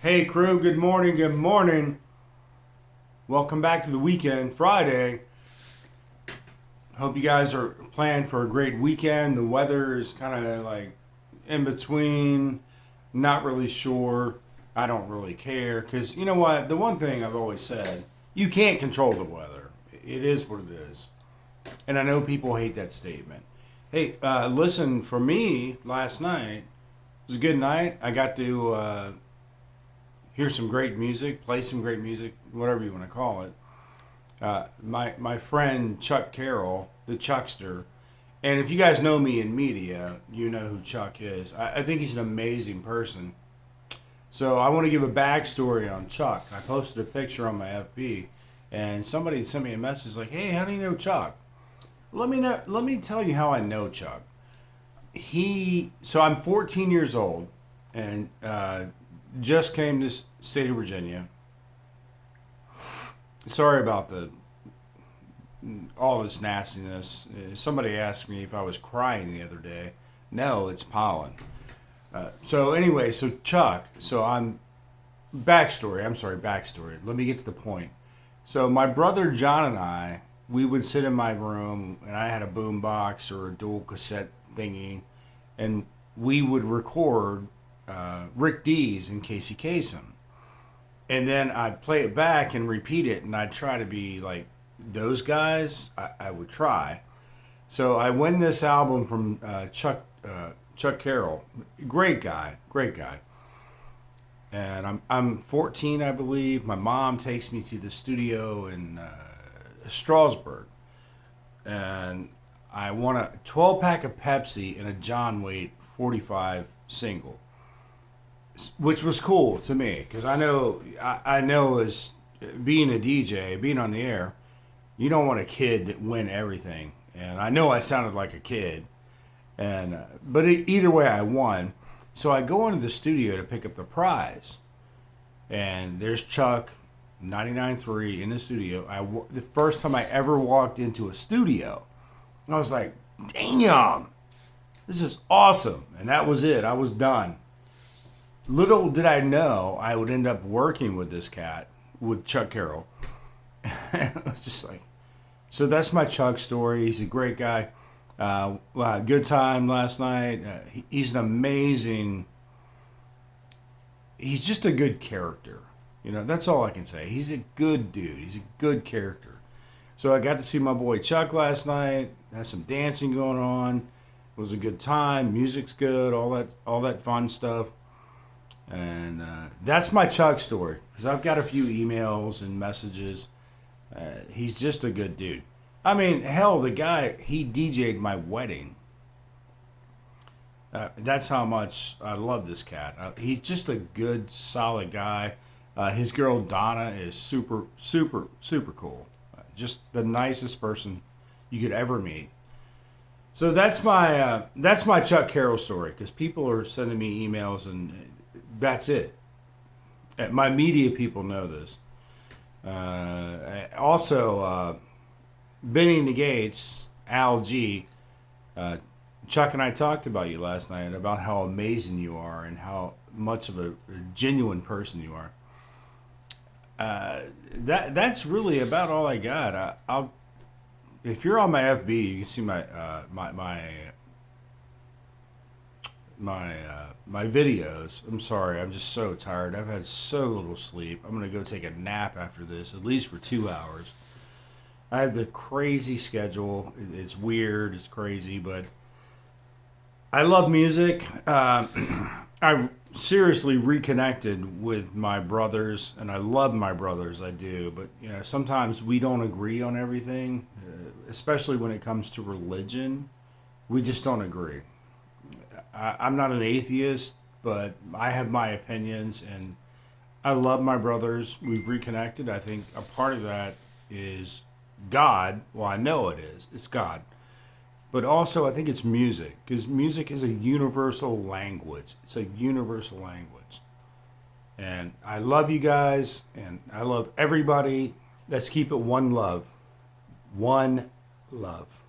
Hey crew, good morning, good morning. Welcome back to the weekend, Friday. Hope you guys are planning for a great weekend. The weather is kind of like in between, not really sure. I don't really care because you know what? The one thing I've always said, you can't control the weather. It is what it is. And I know people hate that statement. Hey, listen, for me, last night was a good night. I got to hear some great music, play some great music, whatever you want to call it. My friend Chuck Carroll, the Chuckster, and if you guys know me in media, you know who Chuck is. I think he's an amazing person. So I want to give a backstory on Chuck. I posted a picture on my FB, and somebody sent me a message like, "Hey, how do you know Chuck?" Let me know. Let me tell you how I know Chuck. So I'm 14 years old, and just came to state of Virginia. Sorry about the all this nastiness. Somebody asked me if I was crying the other day. No, it's pollen. So anyway, so Chuck. So I'm backstory. I'm sorry, backstory. Let me get to the point. So my brother John and I, we would sit in my room, and I had a boom box or a dual cassette thingy, and we would record Rick Dees and Casey Kasem. And then I'd play it back and repeat it, and I'd try to be like those guys. I would try. So I win this album from Chuck Carroll, great guy. And I'm 14, I believe. My mom takes me to the studio in Strasbourg, and I want a 12 pack of Pepsi and a John Waite 45 single, which was cool to me because I know as being a DJ, being on the air, you don't want a kid to win everything. And I know I sounded like a kid, and but either way, I won. So I go into the studio to pick up the prize, and there's Chuck, 99.3 in the studio. The first time I ever walked into a studio, I was like, "Damn, this is awesome!" And that was it. I was done. Little did I know I would end up working with this cat, with Chuck Carroll. It was just like, so that's my Chuck story. He's a great guy. Good time last night. He's an amazing. He's just a good character. You know, that's all I can say. He's a good dude. He's a good character. So I got to see my boy Chuck last night. Had some dancing going on. It was a good time. Music's good. All that fun stuff. And that's my Chuck story because I've got a few emails and messages. He's just a good dude. I mean, hell, the guy, he DJ'd my wedding. That's how much I love this cat. He's just a good, solid guy. His girl Donna is super, super, super cool. Just the nicest person you could ever meet. So that's my Chuck Carroll story because people are sending me emails and that's it. My media people know this. Also, Benny the Gates, Al G. Chuck and I talked about you last night about how amazing you are and how much of a genuine person you are. That's really about all I got. I'll if you're on my FB, you can see my videos. I'm sorry, I'm just so tired. I've had so little sleep. I'm gonna go take a nap after this, at least for 2 hours. I have the crazy schedule. It's weird. It's crazy, but I love music. I've seriously reconnected with my brothers, and I love my brothers. I do, but you know, sometimes we don't agree on everything, especially when it comes to religion. We just don't agree. I'm not an atheist, but I have my opinions, and I love my brothers. We've reconnected. I think a part of that is God. Well, I know it is. It's God. But also, I think it's music, because music is a universal language. It's a universal language. And I love you guys, and I love everybody. Let's keep it one love. One love.